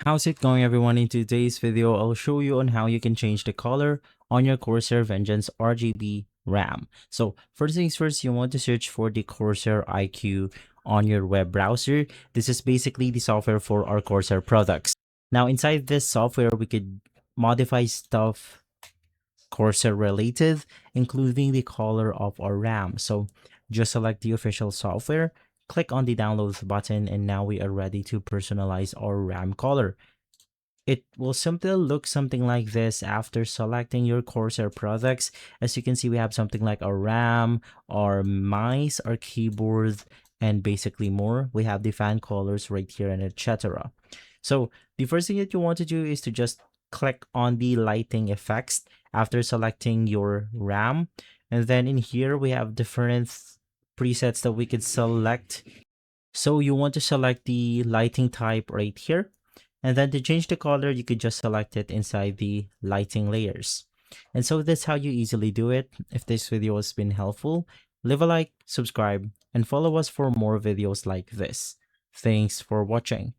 How's it going, everyone? In today's video, I'll show you on how you can change the color on your Corsair Vengeance RGB RAM. So first things first, you want to search for the Corsair iCUE on your web browser. This is basically the software for our Corsair products. Now inside this software, we could modify stuff Corsair related, including the color of our RAM. So just select the official software, click on the download button, and now we are ready to personalize our RAM color. It will simply look something like this after selecting your Corsair products. As you can see, we have something like our RAM, our mice, our keyboard, and basically more. We have the fan colors right here and etc. So the first thing that you want to do is to just click on the lighting effects after selecting your RAM. And then in here, we have different presets that we could select. So you want to select the lighting type right here. And then to change the color, you could just select it inside the lighting layers. And so that's how you easily do it. If this video has been helpful, leave a like, subscribe, and follow us for more videos like this. Thanks for watching.